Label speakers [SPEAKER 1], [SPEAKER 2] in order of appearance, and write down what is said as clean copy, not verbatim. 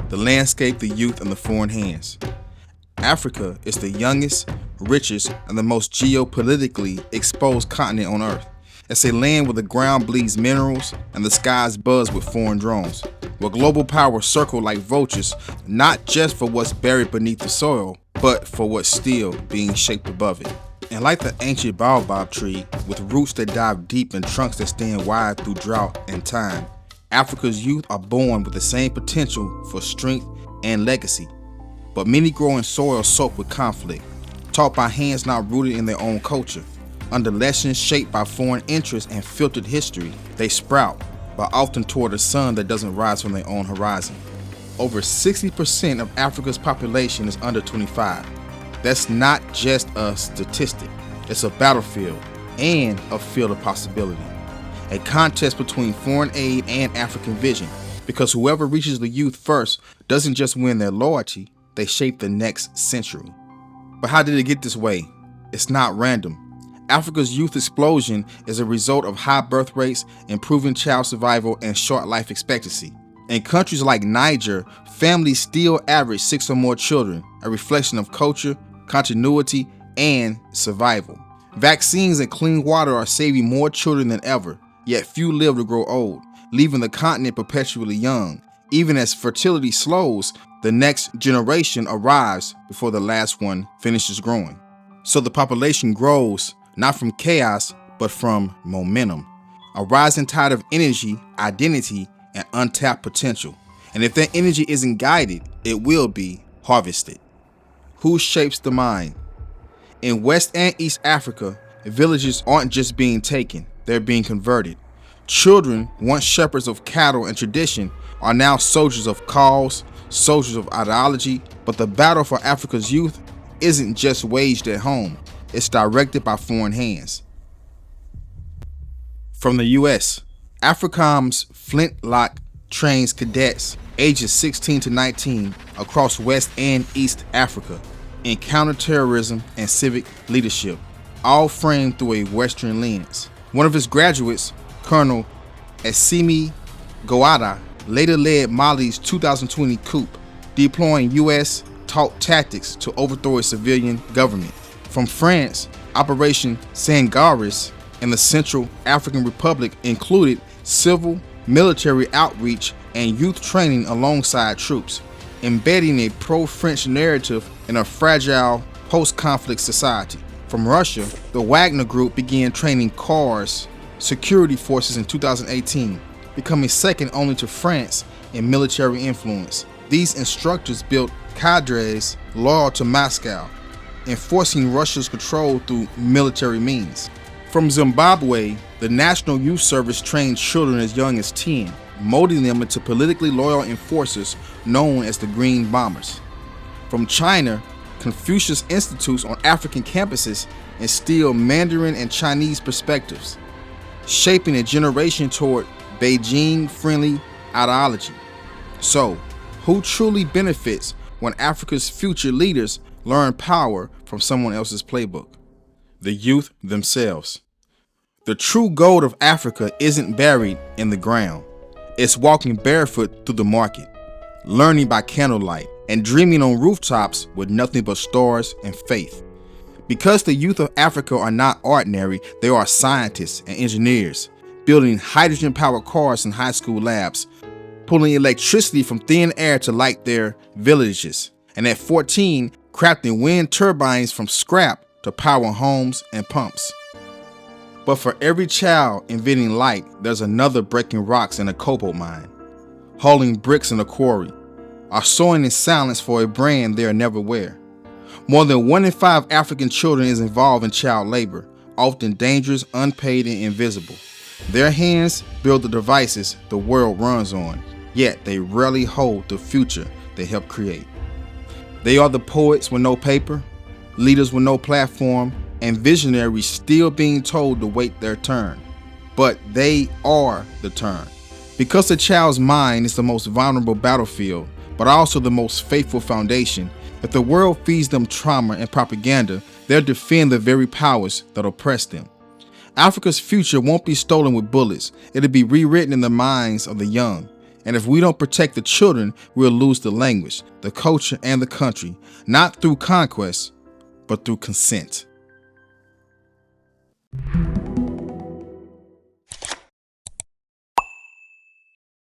[SPEAKER 1] the landscape, the youth, and the foreign hands. Africa is the youngest, richest, and the most geopolitically exposed continent on Earth. It's a land where the ground bleeds minerals and the skies buzz with foreign drones, where global powers circle like vultures, not just for what's buried beneath the soil, but for what's still being shaped above it. And like the ancient baobab tree, with roots that dive deep and trunks that stand wide through drought and time, Africa's youth are born with the same potential for strength and legacy. But many grow in soil soaked with conflict, taught by hands not rooted in their own culture. Under lessons shaped by foreign interests and filtered history, they sprout, but often toward a sun that doesn't rise from their own horizon. Over 60% of Africa's population is under 25. That's not just a statistic, it's a battlefield and a field of possibility. A contest between foreign aid and African vision, because whoever reaches the youth first doesn't just win their loyalty, they shape the next century. But how did it get this way? It's not random. Africa's youth explosion is a result of high birth rates, improving child survival, and short life expectancy. In countries like Niger, families still average 6 or more children, a reflection of culture, continuity, and survival. Vaccines and clean water are saving more children than ever, yet few live to grow old, leaving the continent perpetually young. Even as fertility slows, the next generation arrives before the last one finishes growing. So the population grows, not from chaos, but from momentum. A rising tide of energy, identity, and untapped potential. And if that energy isn't guided, it will be harvested. Who shapes the mind? In West and East Africa, villages aren't just being taken, they're being converted. Children, once shepherds of cattle and tradition, are now soldiers of cause, soldiers of ideology. But the battle for Africa's youth isn't just waged at home, it's directed by foreign hands. From the U.S., AFRICOM's Flintlock trains cadets ages 16 to 19 across West and East Africa in counterterrorism and civic leadership, all framed through a Western lens. One of his graduates, Colonel Assimi Goïta, later led Mali's 2020 coup, deploying U.S. taught tactics to overthrow a civilian government. From France, Operation Sangaris in the Central African Republic included civil, military outreach, and youth training alongside troops, embedding a pro-French narrative in a fragile post-conflict society. From Russia, the Wagner Group began training KARS security forces in 2018, becoming second only to France in military influence. These instructors built cadres loyal to Moscow, enforcing Russia's control through military means. From Zimbabwe, the National Youth Service trained children as young as 10, molding them into politically loyal enforcers known as the Green Bombers. From China, Confucius Institutes on African campuses instill Mandarin and Chinese perspectives, shaping a generation toward Beijing-friendly ideology. So, who truly benefits when Africa's future leaders learn power from someone else's playbook? The youth themselves. The true gold of Africa isn't buried in the ground. It's walking barefoot through the market, learning by candlelight, and dreaming on rooftops with nothing but stars and faith. Because the youth of Africa are not ordinary, they are scientists and engineers, building hydrogen-powered cars in high school labs, pulling electricity from thin air to light their villages, and at 14, crafting wind turbines from scrap to power homes and pumps. But for every child inventing light, there's another breaking rocks in a cobalt mine, hauling bricks in a quarry, or sewing in silence for a brand they'll never wear. More than 1 in 5 African children is involved in child labor, often dangerous, unpaid, and invisible. Their hands build the devices the world runs on, yet they rarely hold the future they help create. They are the poets with no paper, leaders with no platform, and visionaries still being told to wait their turn. But they are the turn. Because the child's mind is the most vulnerable battlefield, but also the most faithful foundation, if the world feeds them trauma and propaganda, they'll defend the very powers that oppress them. Africa's future won't be stolen with bullets. It'll be rewritten in the minds of the young. And if we don't protect the children, we'll lose the language, the culture, and the country, not through conquest, but through consent.